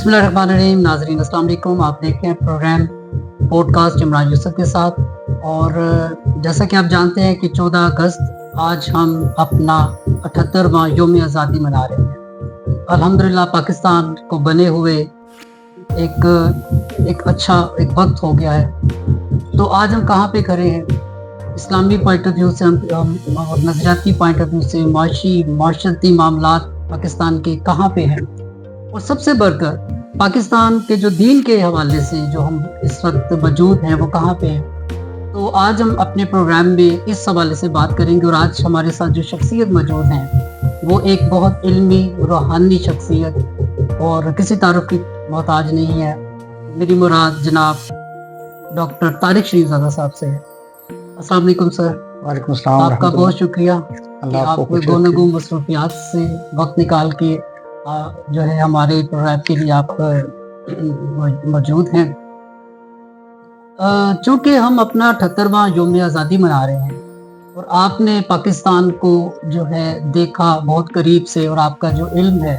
बिस्मिल्लाहिर्रहमानिर्रहीम। नाज़रीन अस्सलाम वालेकुम। आप देख रहे हैं प्रोग्राम पॉडकास्ट इमरान यूसुफ के साथ। और जैसा कि आप जानते हैं कि 14 अगस्त आज हम अपना 78वां यौम आज़ादी मना रहे हैं। अल्हम्दुलिल्लाह पाकिस्तान को बने हुए एक अच्छा वक्त हो गया है। तो आज हम कहाँ पे खड़े हैं? इस्लामी पॉइंट ऑफ व्यू से हम और नज़रियाती पॉइंट ऑफ व्यू से माशरती मामलात पाकिस्तान के कहाँ पे हैं, और सबसे बढ़कर पाकिस्तान के जो दीन के हवाले से जो हम इस वक्त मौजूद हैं वो कहाँ पे हैं। तो आज हम अपने प्रोग्राम में इस हवाले से बात करेंगे। और आज हमारे साथ जो शख्सियत मौजूद हैं वो एक बहुत इल्मी रूहानी शख्सियत और किसी तारुफ की मोहताज नहीं है। मेरी मुराद जनाब डॉक्टर तारिक शरीफजादा साहब से है। अस्सलाम वालेकुम सर। वालेकुम अस्सलाम। आपका बहुत शुक्रिया कि आप गोनगो मसरूफियात से वक्त निकाल के जो है हमारे प्रोग्राम के लिए आप मौजूद हैं। चूँकि हम अपना 78वां यौम आज़ादी मना रहे हैं और आपने पाकिस्तान को जो है देखा बहुत करीब से, और आपका जो इल्म है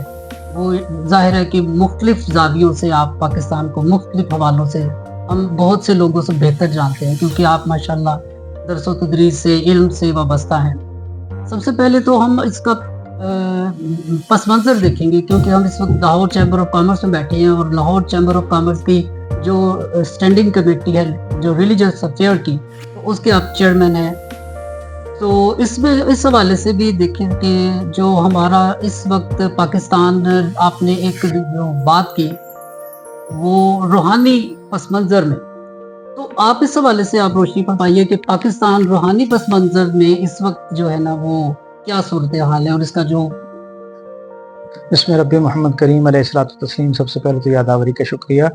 वो जाहिर है कि मुख्तलिफ ज़ावियों से आप पाकिस्तान को मुख्तलिफ हवालों से हम बहुत से लोगों से बेहतर जानते हैं, क्योंकि आप माशाल्लाह दर्स व तदरीस से इल्म से वाबस्ता हैं। सबसे पहले तो हम इसका पस मंज़र देखेंगे, क्योंकि हम इस वक्त लाहौर चैम्बर ऑफ कॉमर्स में बैठे हैं और लाहौर चैम्बर ऑफ कॉमर्स की जो स्टैंडिंग कमेटी है जो रिलीजियस अफेयर की, तो उसके आप चेयरमैन हैं। तो इसमें इस हवाले से भी देखें कि जो हमारा इस वक्त पाकिस्तान, आपने एक जो बात की वो रूहानी पस मंज़र में, तो आप इस हवाले से आप रोशनी फरमाइए कि पाकिस्तान रूहानी पस मंज़र में इस वक्त जो है ना वो क्या सूरत हाल है और इसका जो इसमें रब्बी मोहम्मद करीम अलैहिस्सलातु तस्लीम। सबसे पहले तो यादावरी का शुक्रिया।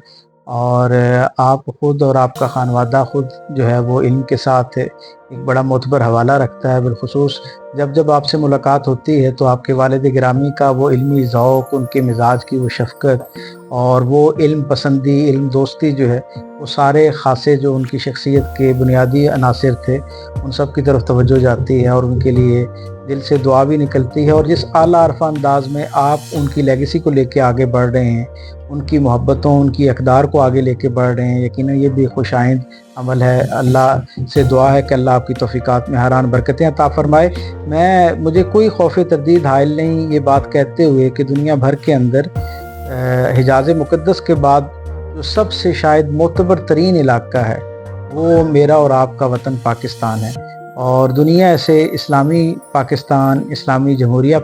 और आप ख़ुद और आपका खानवादा ख़ुद जो है वो इल्म के साथ एक बड़ा मोतबर हवाला रखता है। बिलखुसूस जब आपसे मुलाकात होती है तो आपके वालिद गिरामी का वो इल्मी ज़ौक़, उनके मिजाज की वो शफ़क़त और वो इल्म पसंदी, इल्म दोस्ती जो है वो सारे ख़ासे जो उनकी शख्सियत के बुनियादी अनासिर थे उन सब की तरफ तवज्जो जाती है और उनके लिए दिल से दुआ भी निकलती है। और जिस आला अरफ़ा अंदाज़ में आप उनकी लेगेसी को लेके आगे बढ़ रहे हैं, उनकी मोहब्बतों, उनकी अक़दार को आगे लेके बढ़ रहे हैं, यकीनन ये भी खुशाइंद अमल है। अल्लाह से दुआ है कि अल्लाह आपकी तौफ़ीक़ात में हरान बरकतें अता फ़रमाए। मुझे कोई खौफ़ तरदीद हाइल नहीं ये बात कहते हुए कि दुनिया भर के अंदर हिजाज़ मुक़द्दस के बाद जो सबसे शायद मोतबर तरीन इलाका है वो मेरा और आपका वतन पाकिस्तान है। और दुनिया ऐसे इस्लामी पाकिस्तान, इस्लामी जमहूरिया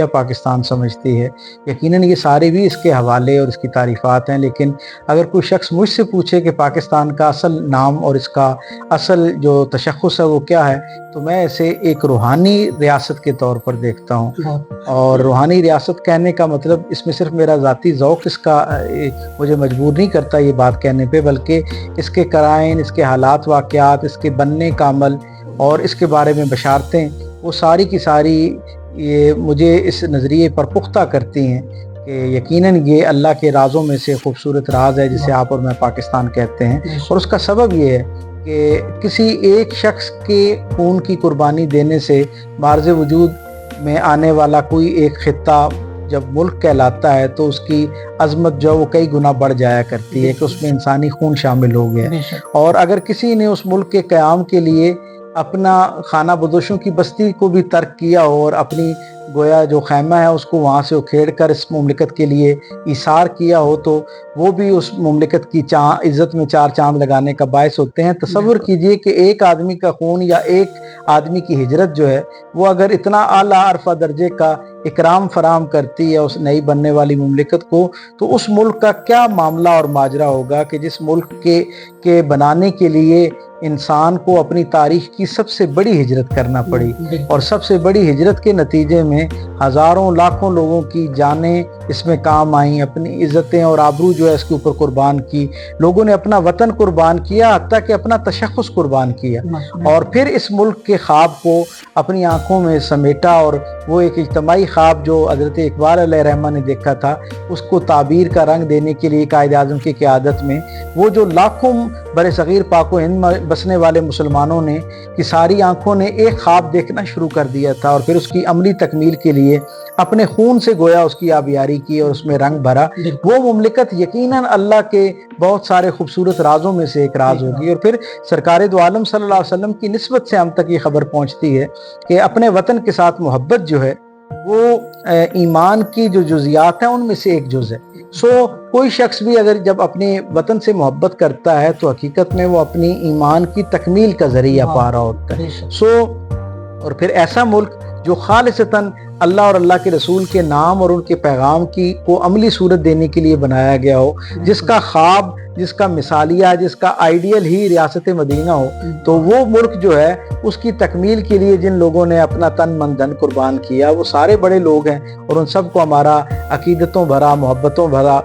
पाकिस्तान समझती है। यकीनन ये सारे भी इसके हवाले और इसकी तारीफ़ात हैं, लेकिन अगर कोई शख्स मुझसे पूछे कि पाकिस्तान का असल नाम और इसका असल जो तशख़्ख़ुस है वो क्या है, तो मैं इसे एक रूहानी रियासत के तौर पर देखता हूँ। और रूहानी रियासत कहने का मतलब इसमें सिर्फ मेरा ज़ाती ज़ौक़ इसका मुझे मजबूर नहीं करता ये बात कहने पे, बल्कि इसके कराइन, इसके हालात वाक़यात, इसके बनने का अमल और इसके बारे में बशारतें, वो सारी की सारी ये मुझे इस नज़रिए पर पुख्ता करती हैं कि यकीनन ये अल्लाह के राज़ों में से खूबसूरत राज है जिसे आप और मैं पाकिस्तान कहते हैं। और उसका सबब ये है कि किसी एक शख्स के खून की कुर्बानी देने से मार्ज़ वजूद में आने वाला कोई एक ख़ित्ता जब मुल्क कहलाता है तो उसकी अज़मत जो वो कई गुना बढ़ जाया करती है कि उसमें इंसानी खून शामिल हो गया। और अगर किसी ने उस मुल्क के क़याम के लिए अपना खाना बदोशों की बस्ती को भी तर्क किया हो और अपनी गोया जो खैमा है उसको वहाँ से उखेड़ कर इस मुमलिकत के लिए इसार किया हो, तो वो भी उस मुमलिकत की इज़्ज़त में चार चांद लगाने का बायस होते हैं। तसव्वुर कीजिए कि एक आदमी का खून या एक आदमी की हिजरत जो है वो अगर इतना आला अरफा दर्जे का इकराम फराम करती है उस नई बनने वाली मुमलिकत को, तो उस मुल्क का क्या मामला और माजरा होगा कि जिस मुल्क के बनाने के लिए इंसान को अपनी तारीख की सबसे बड़ी हिजरत करना पड़ी। और सबसे बड़ी हिजरत के नतीजे में हज़ारों लाखों लोगों की जानें इसमें काम आई, अपनी इज़्ज़तें और आबरू जो है इसके ऊपर कुर्बान की। लोगों ने अपना वतन कुर्बान किया, हत्ता कि अपना तशख़्ख़ुस कुर्बान किया, और फिर इस मुल्क के ख्वाब को अपनी आँखों में समेटा और वो एक इज्तमाई خواب جو حضرت اقبال علیہ رحمہ نے دیکھا تھا اس کو تعبیر کا رنگ دینے کے لیے قائد اعظم کی قیادت میں وہ جو لاکھوں بر صغیر پاک و ہند میں بسنے والے مسلمانوں نے کی ساری آنکھوں نے ایک خواب دیکھنا شروع کر دیا تھا اور پھر اس کی عملی تکمیل کے لیے اپنے خون سے گویا اس کی آبیاری کی اور اس میں رنگ بھرا، وہ مملکت یقیناً اللہ کے بہت سارے خوبصورت رازوں میں سے ایک راز ہوگی۔ اور پھر سرکار دو عالم صلی اللہ علیہ وسلم کی نسبت سے ہم تک یہ خبر پہنچتی ہے کہ اپنے وطن کے ساتھ محبت جو ہے وہ ایمان کی جو جزیات ہیں ان میں سے ایک جز ہے۔ کوئی شخص بھی اگر جب اپنے وطن سے محبت کرتا ہے تو حقیقت میں وہ اپنی ایمان کی تکمیل کا ذریعہ پا رہا ہوتا ہے۔ اور پھر ایسا ملک جو خالصتاً اللہ اور اللہ کے رسول کے نام اور ان کے پیغام کی کو عملی صورت دینے کے لیے بنایا گیا ہو، جس کا خواب، جس کا مثالیہ، جس کا آئیڈیل ہی ریاست مدینہ ہو، تو وہ ملک جو ہے اس کی تکمیل کے لیے جن لوگوں نے اپنا تن من دھن قربان کیا وہ سارے بڑے لوگ ہیں، اور ان سب کو ہمارا عقیدتوں بھرا، محبتوں بھرا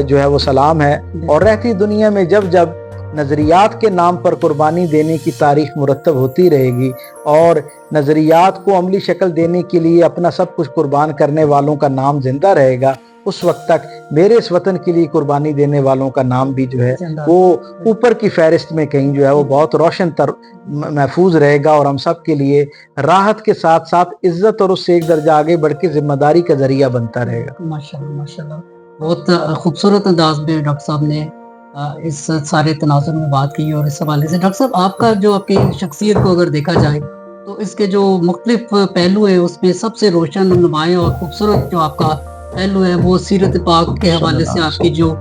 جو ہے وہ سلام ہے۔ اور رہتی دنیا میں جب جب نظریات کے نام پر قربانی دینے کی تاریخ مرتب ہوتی رہے گی اور نظریات کو عملی شکل دینے کے لیے اپنا سب کچھ قربان کرنے والوں کا نام زندہ رہے گا، اس وقت تک میرے اس وطن کے لیے قربانی دینے والوں کا نام بھی جو ہے وہ اوپر کی فہرست میں کہیں جو ہے وہ بہت روشن تر محفوظ رہے گا، اور ہم سب کے لیے راحت کے ساتھ ساتھ عزت اور اس سے ایک درجہ آگے بڑھ کے ذمہ داری کا ذریعہ بنتا رہے گا۔ ماشاءاللہ ماشاءاللہ، بہت خوبصورت انداز میں ڈاکٹر صاحب نے اس سارے تناظر میں بات کی۔ اور اس حوالے سے ڈاکٹر صاحب آپ کا جو آپ کی شخصیت کو اگر دیکھا جائے تو اس کے جو مختلف پہلو ہیں اس میں سب سے روشن، نمایاں اور خوبصورت جو آپ کا پہلو ہے وہ سیرت پاک کے حوالے سے آپ کی جو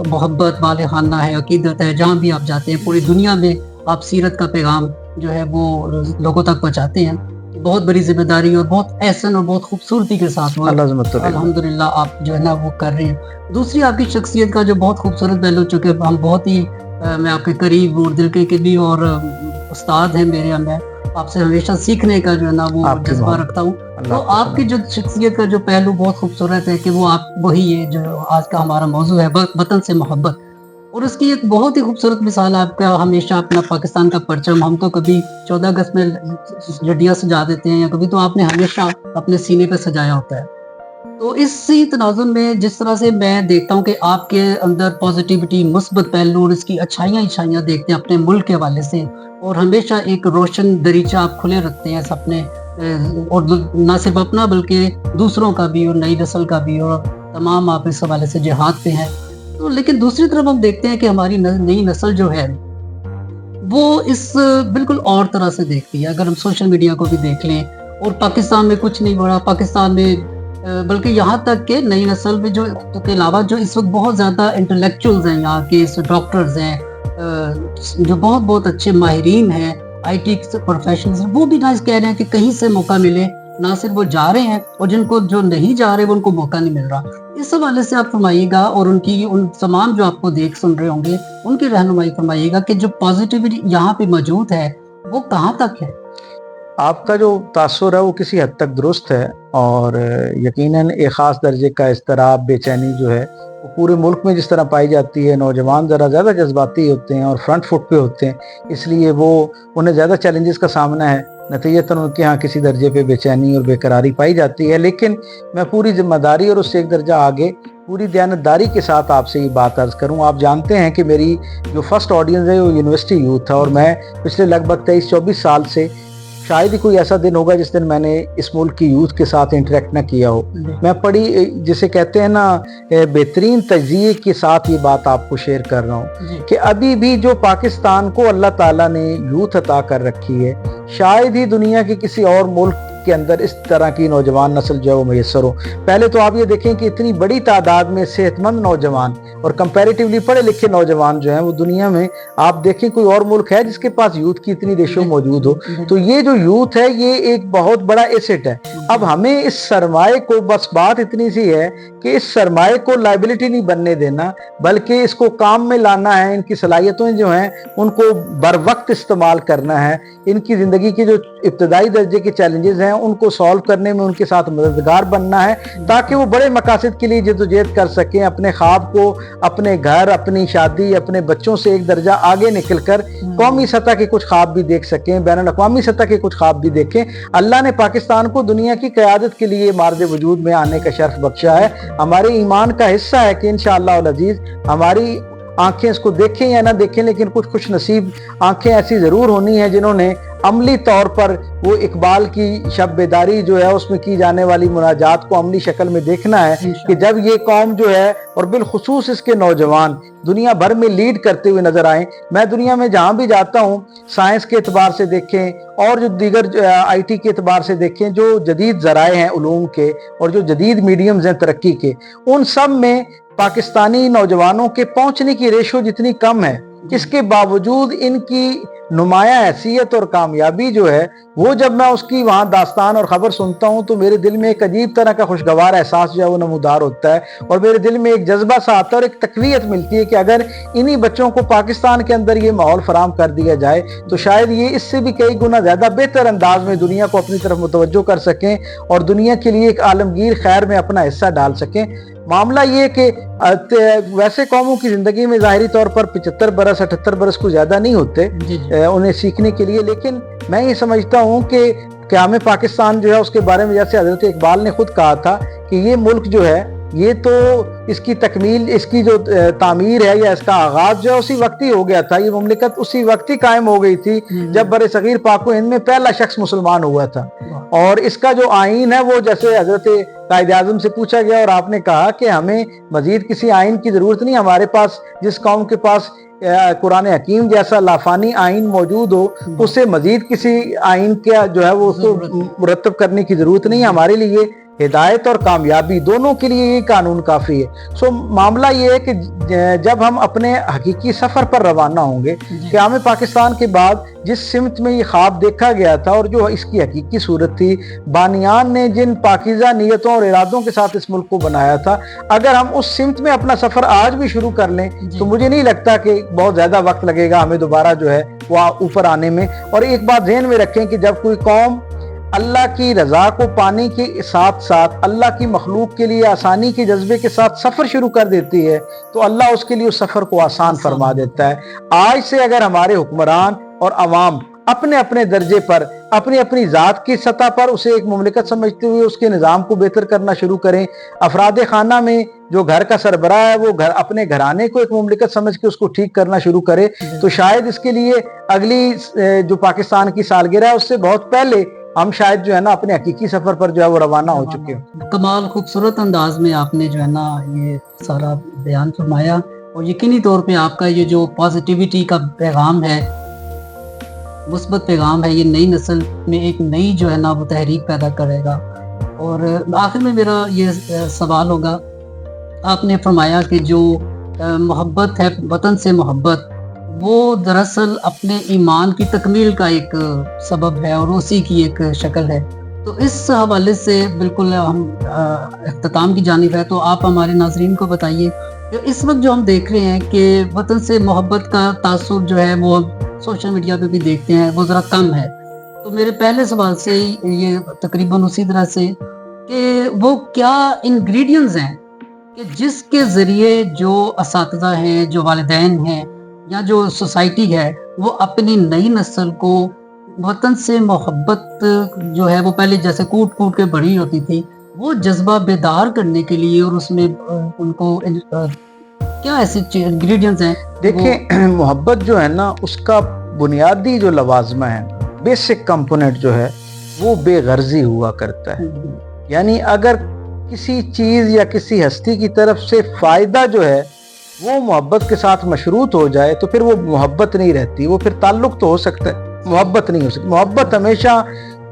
محبت والہانہ ہے، عقیدت ہے، جہاں بھی آپ جاتے ہیں پوری دنیا میں آپ سیرت کا پیغام جو ہے وہ لوگوں تک پہنچاتے ہیں۔ بہت بڑی ذمہ داری اور بہت احسن اور بہت خوبصورتی کے ساتھ وہ الحمدللہ آپ جو ہے نا وہ کر رہے ہیں۔ دوسری آپ کی شخصیت کا جو بہت خوبصورت پہلو، چونکہ ہم بہت ہی میں آپ کے قریب اور دل کے قریب اور استاد ہیں میرے، میں آپ سے ہمیشہ سیکھنے کا جو ہے نا وہ جذبہ رکھتا ہوں، تو آپ کی جو شخصیت کا جو پہلو بہت خوبصورت ہے کہ وہ آپ وہی ہے جو آج کا ہمارا موضوع ہے، وطن سے محبت۔ اور اس کی ایک بہت ہی خوبصورت مثال آپ کا ہمیشہ اپنا پاکستان کا پرچم، ہم تو کبھی 14 اگست میں لڈیاں سجا دیتے ہیں یا کبھی تو آپ نے ہمیشہ اپنے سینے پہ سجایا ہوتا ہے۔ تو اسی تناظر میں جس طرح سے میں دیکھتا ہوں کہ آپ کے اندر پازیٹیوٹی، مثبت پہلو اور اس کی اچھائیاں دیکھتے ہیں اپنے ملک کے حوالے سے، اور ہمیشہ ایک روشن دریچہ آپ کھلے رکھتے ہیں اپنے، اور نہ صرف اپنا بلکہ دوسروں کا بھی اور نئی نسل کا بھی، اور تمام آپ اس حوالے سے جہاد پہ ہیں۔ تو لیکن دوسری طرف ہم دیکھتے ہیں کہ ہماری نئی نسل جو ہے وہ اس بالکل اور طرح سے دیکھتی ہے۔ اگر ہم سوشل میڈیا کو بھی دیکھ لیں، اور پاکستان میں کچھ نہیں بڑھا، پاکستان میں بلکہ یہاں تک کہ نئی نسل میں جو کے علاوہ جو اس وقت بہت زیادہ انٹلیکچوئلز ہیں، یہاں کے ڈاکٹرز ہیں جو بہت اچھے ماہرین ہیں، آئی ٹی پروفیشنلز ہیں، وہ بھی نہ کہہ رہے ہیں کہ کہیں سے موقع ملے، نہ صرف وہ جا رہے ہیں اور جن کو جو نہیں جا رہے وہ ان کو موقع نہیں مل رہا۔ اس حوالے سے آپ فرمائیے گا، اور ان تمام جو آپ کو دیکھ سن رہے ہوں گے ان کی رہنمائی فرمائیے گا کہ جو پازیٹیوٹی یہاں پہ موجود ہے وہ کہاں تک ہے؟ آپ کا جو تاثر ہے وہ کسی حد تک درست ہے، اور یقیناً ایک خاص درجے کا اضطراب، بے چینی جو ہے وہ پورے ملک میں جس طرح پائی جاتی ہے۔ نوجوان ذرا زیادہ جذباتی ہوتے ہیں اور فرنٹ فٹ پہ ہوتے ہیں، اس لیے انہیں زیادہ چیلنجز کا سامنا ہے، نتیجتاً ان کے ہاں کسی درجے پہ بے چینی اور بے قراری پائی جاتی ہے۔ لیکن میں پوری ذمہ داری اور اس سے ایک درجہ آگے پوری دیانتداری کے ساتھ آپ سے یہ بات عرض کروں۔ آپ جانتے ہیں کہ میری جو فرسٹ آڈینس ہے وہ یونیورسٹی یوتھ ہے، اور میں پچھلے لگ بھگ 23-24 سال سے شاید ہی کوئی ایسا دن ہوگا جس دن میں نے اس ملک کی یوتھ کے ساتھ انٹریکٹ نہ کیا ہو۔ میں جسے کہتے ہیں نا بہترین تجزیے کے ساتھ یہ بات آپ کو شیئر کر رہا ہوں کہ ابھی بھی جو پاکستان کو اللہ تعالیٰ نے یوتھ عطا کر رکھی ہے، شاید ہی دنیا کے کسی اور ملک کے اندر اس طرح کی نوجوان نسل جو ہے وہ میسر ہو۔ پہلے تو آپ یہ دیکھیں کہ اتنی بڑی تعداد میں صحت مند نوجوان اور کمپیریٹیولی پڑھے لکھے نوجوان جو ہیں وہ دنیا میں آپ دیکھیں کوئی اور ملک ہے جس کے پاس یوتھ کی اتنی ریشو موجود ہو؟ تو یہ جو یوتھ ہے یہ ایک بہت بڑا ایسٹ ہے۔ اب ہمیں اس سرمائے کو، بس بات اتنی سی ہے کہ اس سرمایہ کو لائبلٹی نہیں بننے دینا بلکہ اس کو کام میں لانا ہے. ان کی صلاحیتیں جو ہیں ان کو بر وقت استعمال کرنا ہے. ان کی زندگی کے جو ابتدائی درجے کے چیلنجز ہیں ان کو سالو کرنے میں ان کے ساتھ مددگار بننا ہے تاکہ وہ بڑے مقاصد کے لیے جدوجہد کر سکیں. اپنے خواب کو، اپنے گھر، اپنی شادی، اپنے بچوں سے ایک درجہ آگے نکل کر قومی سطح کے کچھ خواب بھی دیکھ سکیں، بین الاقوامی سطح کے کچھ خواب بھی دیکھیں. اللہ نے پاکستان کو دنیا کی قیادت کے لیے مارد وجود میں آنے کا شرف بخشا ہے. ہمارے ایمان کا حصہ ہے کہ انشاءاللہ العزیز ہماری آنکھیں اس کو دیکھیں یا نہ دیکھیں لیکن کچھ خوش نصیب آنکھیں ایسی ضرور ہونی ہیں جنہوں نے عملی طور پر وہ اقبال کی شب بیداری جو ہے اس میں کی جانے والی مناجات کو عملی شکل میں دیکھنا ہے کہ جب یہ قوم جو ہے اور بالخصوص اس کے نوجوان دنیا بھر میں لیڈ کرتے ہوئے نظر آئیں. میں دنیا میں جہاں بھی جاتا ہوں سائنس کے اعتبار سے دیکھیں اور جو دیگر آئی ٹی کے اعتبار سے دیکھیں، جو جدید ذرائع ہیں علوم کے اور جو جدید میڈیمز ہیں ترقی کے، ان سب میں پاکستانی نوجوانوں کے پہنچنے کی ریشو جتنی کم ہے، اس کے باوجود ان کی نمایاں حیثیت اور کامیابی جو ہے وہ جب میں اس کی وہاں داستان اور خبر سنتا ہوں تو میرے دل میں ایک عجیب طرح کا خوشگوار احساس جو ہے وہ نمودار ہوتا ہے اور میرے دل میں ایک جذبہ سا آتا ہے اور ایک تقویت ملتی ہے کہ اگر انہی بچوں کو پاکستان کے اندر یہ ماحول فراہم کر دیا جائے تو شاید یہ اس سے بھی کئی گنا زیادہ بہتر انداز میں دنیا کو اپنی طرف متوجہ کر سکیں اور دنیا کے لیے ایک عالمگیر خیر میں اپنا حصہ ڈال سکیں. معاملہ یہ کہ ویسے قوموں کی زندگی میں ظاہری طور پر 75 برس 78 برس کو زیادہ نہیں ہوتے انہیں سیکھنے کے لیے، لیکن میں یہ سمجھتا ہوں کہ قیام پاکستان جو ہے اس کے بارے میں جیسے حضرت اقبال نے خود کہا تھا کہ یہ ملک جو ہے یہ تو اس کی تکمیل، اس کی جو تعمیر ہے یا اس کا آغاز جو ہے اسی وقت ہی ہو گیا تھا. یہ مملکت اسی وقت ہی قائم ہو گئی تھی جب بر صغیر پاک و ہند میں پہلا شخص مسلمان ہوا تھا. اور اس کا جو آئین ہے وہ جیسے حضرت قائد اعظم سے پوچھا گیا اور آپ نے کہا کہ ہمیں مزید کسی آئین کی ضرورت نہیں، ہمارے پاس جس قوم کے پاس قرآن حکیم جیسا لافانی آئین موجود ہو اسے مزید کسی آئین کا جو ہے وہ اس کو مرتب کرنے کی ضرورت نہیں. ہمارے لیے ہدایت اور کامیابی دونوں کے لیے یہ قانون کافی ہے. معاملہ یہ ہے کہ جب ہم اپنے حقیقی سفر پر روانہ ہوں گے قیام پاکستان کے بعد جس سمت میں یہ خواب دیکھا گیا تھا اور جو اس کی حقیقی صورت تھی، بانیان نے جن پاکیزہ نیتوں اور ارادوں کے ساتھ اس ملک کو بنایا تھا، اگر ہم اس سمت میں اپنا سفر آج بھی شروع کر لیں تو مجھے نہیں لگتا کہ بہت زیادہ وقت لگے گا ہمیں دوبارہ جو ہے وہ اوپر آنے میں. اور ایک بات ذہن میں رکھیں کہ جب کوئی قوم اللہ کی رضا کو پانے کے ساتھ ساتھ اللہ کی مخلوق کے لیے آسانی کے جذبے کے ساتھ سفر شروع کر دیتی ہے تو اللہ اس کے لیے اس سفر کو آسان فرما دیتا ہے. آج سے اگر ہمارے حکمران اور عوام اپنے اپنے درجے پر اپنی اپنی ذات کی سطح پر اسے ایک مملکت سمجھتے ہوئے اس کے نظام کو بہتر کرنا شروع کریں، افراد خانہ میں جو گھر کا سربراہ ہے وہ اپنے گھرانے کو ایک مملکت سمجھ کے اس کو ٹھیک کرنا شروع کرے تو شاید اس کے لیے اگلی جو پاکستان کی سالگرہ ہے اس سے بہت پہلے ہم شاید جو ہے نا اپنے حقیقی سفر پر جو ہے وہ روانہ ہو چکے ہیں. کمال خوبصورت انداز میں آپ نے جو ہے نا یہ سارا بیان فرمایا اور یقینی طور پہ آپ کا یہ جو پازیٹیوٹی کا پیغام ہے، مثبت پیغام ہے، یہ نئی نسل میں ایک نئی جو ہے نا وہ تحریک پیدا کرے گا. اور آخر میں میرا یہ سوال ہوگا، آپ نے فرمایا کہ جو محبت ہے وطن سے محبت وہ دراصل اپنے ایمان کی تکمیل کا ایک سبب ہے اور اسی کی ایک شکل ہے. تو اس حوالے سے بالکل ہم اختتام کی جانب ہے تو آپ ہمارے ناظرین کو بتائیے کہ اس وقت جو ہم دیکھ رہے ہیں کہ وطن سے محبت کا تاثر جو ہے وہ سوشل میڈیا پہ بھی دیکھتے ہیں وہ ذرا کم ہے. تو میرے پہلے سوال سے یہ تقریباً اسی طرح سے کہ وہ کیا انگریڈینٹس ہیں کہ جس کے ذریعے جو اساتذہ ہیں، جو والدین ہیں یا جو سوسائٹی ہے وہ اپنی نئی نسل کو وطن سے محبت جو ہے وہ پہلے جیسے کوٹ کوٹ کے بڑی ہوتی تھی وہ جذبہ بیدار کرنے کے لیے اور اس میں ان کو کیا ایسے انگریڈینٹس ہیں؟ دیکھیں محبت جو ہے نا اس کا بنیادی جو لوازمہ ہے، بیسک کمپوننٹ جو ہے وہ بے غرضی ہوا کرتا ہے. یعنی اگر کسی چیز یا کسی ہستی کی طرف سے فائدہ جو ہے وہ محبت کے ساتھ مشروط ہو جائے تو پھر وہ محبت نہیں رہتی، وہ پھر تعلق تو ہو سکتا ہے، محبت نہیں ہو سکتی. محبت ہمیشہ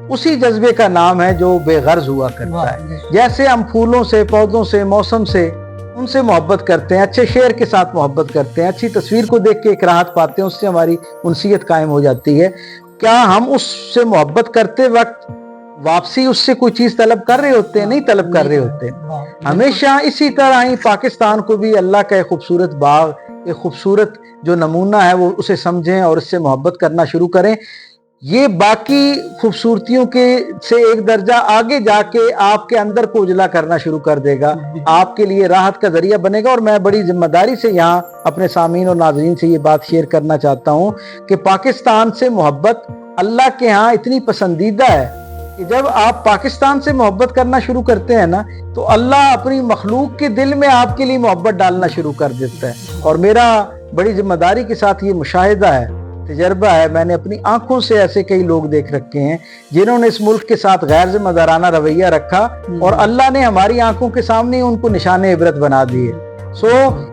اسی جذبے کا نام ہے جو بے غرض ہوا کرتا ہے. جیسے ہم پھولوں سے، پودوں سے، موسم سے ان سے محبت کرتے ہیں، اچھے شعر کے ساتھ محبت کرتے ہیں، اچھی تصویر کو دیکھ کے ایک راحت پاتے ہیں، اس سے ہماری انسیت قائم ہو جاتی ہے. کیا ہم اس سے محبت کرتے وقت वापसी उससे कोई चीज तलब कर रहे होते हैं? नहीं तलब कर रहे होते। हमेशा इसी तरह ही पाकिस्तान को भी अल्लाह का एक खूबसूरत बाग, एक खूबसूरत जो नमूना है वो उसे समझें और इससे मोहब्बत करना शुरू करें। ये बाकी खूबसूरतियों के से एक दर्जा आगे जाके आपके अंदर को उजला करना शुरू कर देगा, आपके लिए राहत का जरिया बनेगा। और मैं बड़ी जिम्मेदारी से यहाँ अपने सामीन और नाज़रीन से ये बात शेयर करना चाहता हूँ कि पाकिस्तान से मोहब्बत अल्लाह के यहाँ इतनी पसंदीदा है कि जब आप पाकिस्तान से मोहब्बत करना शुरू करते हैं ना, तो अल्लाह अपनी मखलूक के दिल में आपके लिए मोहब्बत डालना शुरू कर देता है। और मेरा बड़ी जिम्मेदारी के साथ ये मुशाहिदा है, तजर्बा है, मैंने अपनी आंखों से ऐसे कई लोग देख रखे हैं जिन्होंने इस मुल्क के साथ गैर जिम्मेदाराना रवैया रखा और अल्लाह ने हमारी आंखों के सामने उनको निशाने इबरत बना दिए।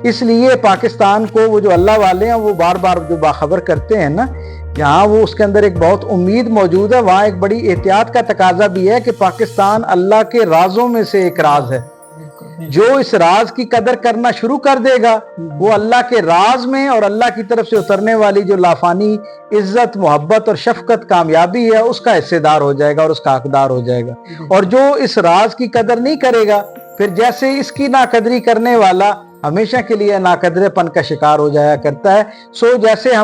इसलिए पाकिस्तान को वो जो अल्लाह वाले हैं वो बार बार जो बाखबर करते हैं ना, जहाँ वो उसके अंदर एक बहुत उम्मीद मौजूद है, वहाँ एक बड़ी एहतियात का तकाजा भी है कि पाकिस्तान अल्लाह के राजों में से एक राज है। जो इस राज की कदर करना शुरू कर देगा वो अल्लाह के राज में और अल्लाह की तरफ से उतरने वाली जो लाफानी इज्जत, मोहब्बत और शफकत, कामयाबी है उसका हिस्सेदार हो जाएगा और उसका हकदार हो जाएगा। और जो इस राज की कदर नहीं करेगा, फिर जैसे इसकी नाकदरी करने वाला हमेशा के लिए नाकदरेपन का शिकार हो जाया करता है। जैसे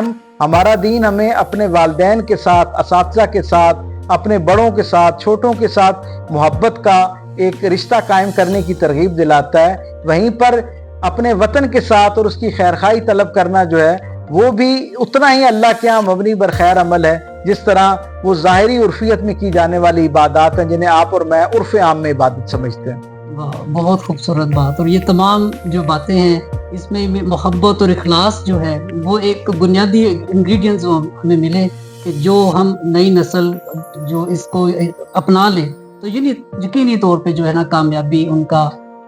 हमारा दीन हमें अपने वालिदैन के साथ, असातिज़ा के साथ, अपने बड़ों के साथ, छोटों के साथ मोहब्बत का एक रिश्ता कायम करने की तरगीब दिलाता है, वहीं पर अपने वतन के साथ और उसकी खैरखाई तलब करना जो है वो भी उतना ही अल्लाह के यहाँ मबनी बर खैर अमल है, जिस तरह वो ज़ाहिरी उर्फियत में की जाने वाली इबादत हैं जिन्हें आप और मैं उर्फ़ आम में इबादत समझते हैं। बहुत खूबसूरत बात। और ये तमाम जो बातें हैं इसमें मोहब्बत और इखलास जो है वो एक बुनियादी इंग्रेडिएंट्स हमें मिले कि जो हम नई नस्ल जो इसको अपना ले तो यकीनी तौर पे जो है ना कामयाबी उनका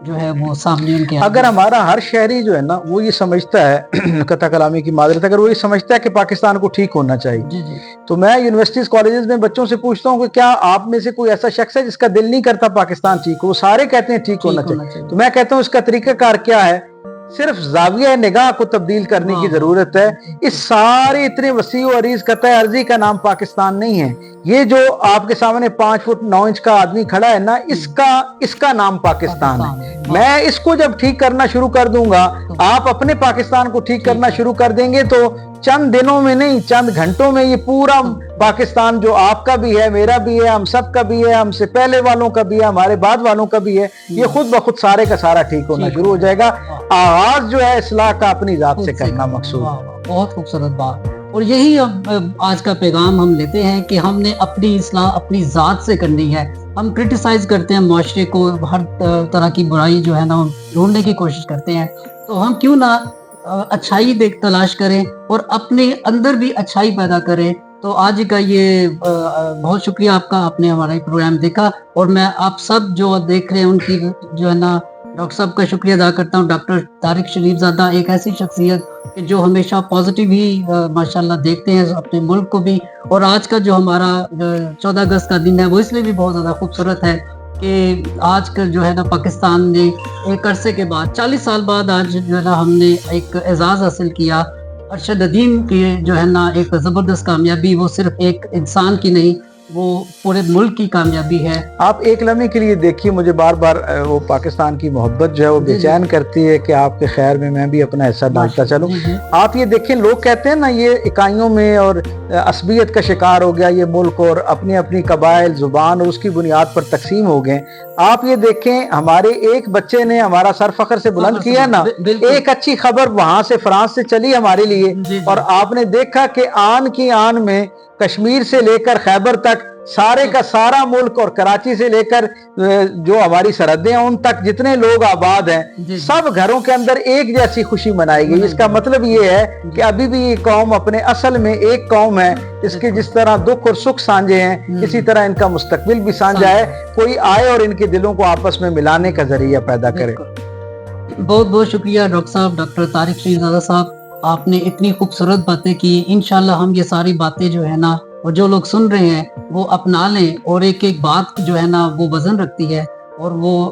जो है वो सामने उनके। अगर हमारा हर शहरी जो है ना वो ये समझता है कथा कलामी की मादरत, अगर वो ये समझता है कि पाकिस्तान को ठीक होना चाहिए, जी। तो मैं यूनिवर्सिटीज कॉलेजेस में बच्चों से पूछता हूँ कि क्या आप में से कोई ऐसा शख्स है जिसका दिल नहीं करता पाकिस्तान ठीक हो? वो सारे कहते हैं ठीक होना चाहिए। तो मैं कहता हूँ इसका तरीकाकार क्या है? सिर्फ जाविया निगाह को तब्दील करने की जरूरत है। इस सारे इतने वसी व अरीज कतई अर्जी का नाम पाकिस्तान नहीं है। ये जो आपके सामने 5 फुट 9 इंच का आदमी खड़ा है ना, इसका नाम पाकिस्तान है। मैं इसको जब ठीक करना शुरू कर दूंगा, आप अपने पाकिस्तान को ठीक करना शुरू कर देंगे तो चंद दिनों में नहीं, चंद घंटों में ये पूरा पाकिस्तान जो आपका भी है, मेरा भी है, हम सब का भी है, हमसे पहले वालों का भी है, हमारे बाद वालों का भी है, ये खुद ब खुद सारे का सारा ठीक होना शुरू हो जाएगा। आगाज जो है इस्लाह का अपनी जात से करना मकसूद। बहुत खूबसूरत बात। और यही आज का पैगाम हम लेते हैं कि हमने अपनी इस्लाह अपनी जात से करनी है। हम क्रिटिसाइज करते हैं माशरे को, हर तरह की बुराई जो है ना ढूंढने की कोशिश करते हैं, तो हम क्यों ना अच्छाई तलाश करें और अपने अंदर भी अच्छाई पैदा करें। तो आज का ये बहुत शुक्रिया आपका, आपने हमारा प्रोग्राम देखा और मैं आप सब जो देख रहे हैं उनकी जो है ना डॉक्टर साहब का शुक्रिया अदा करता हूँ। डॉक्टर तारिक शरीफजादा एक ऐसी शख्सियत जो हमेशा पॉजिटिव ही माशाल्लाह देखते हैं अपने मुल्क को भी। और आज का जो हमारा 14 अगस्त का दिन है वो इसलिए भी बहुत ज़्यादा खूबसूरत है कि आज का जो है ना पाकिस्तान ने एक अरसे के बाद 40 साल बाद आज जो है ना हमने एक एजाज़ हासिल किया। अरशद अदीम की जो है ना एक ज़बरदस्त कामयाबी, वो सिर्फ एक इंसान की नहीं, वो पूरे मुल्क की कामयाबी है। आप एक लम्हे के लिए देखिए, मुझे बार बार वो पाकिस्तान की मोहब्बत जो है वो बेचैन करती है कि आपके खैर में मैं भी अपना हिस्सा डालता चलूं। आप ये देखें, लोग कहते हैं ना ये इकाइयों में और असबियत का शिकार हो गया ये मुल्क और अपनी अपनी कबाइल, जुबान और उसकी बुनियाद पर तकसीम हो गए। आप ये देखें, हमारे एक बच्चे ने हमारा सर फख्र से बुलंद किया ना, एक अच्छी खबर वहां से फ्रांस से चली हमारे लिए, और आपने देखा कि आन की आन में कश्मीर से लेकर खैबर तक सारे का सारा मुल्क और कराची से लेकर जो हमारी सरहदें हैं उन तक जितने लोग आबाद हैं, सब घरों के अंदर एक जैसी खुशी मनाई गई। इसका मतलब ये है कि अभी भी ये कौम अपने असल में एक कौम है। इसके जिस तरह दुख और सुख साझे हैं, इसी तरह इनका मुस्तकबिल भी साझा है। कोई आए और इनके दिलों को आपस में मिलाने का जरिया पैदा करे। बहुत बहुत शुक्रिया डॉक्टर साहब, डॉक्टर तारिक शरीफजादा साहब, आपने इतनी खूबसूरत बातें की। इंशाल्लाह हम ये सारी बातें जो है ना और जो लोग सुन रहे हैं वो अपना लें, और एक एक बात जो है ना वो वजन रखती है, और वो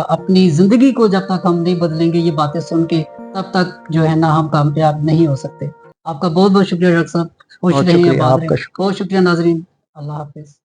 अपनी जिंदगी को जब तक हम नहीं बदलेंगे ये बातें सुन के, तब तक जो है ना हम कामयाब नहीं हो सकते। आपका बहुत बहुत शुक्रिया डॉक्टर साहब, खुश रहिए। बहुत शुक्रिया नाजरीन, अल्लाह हाफिज।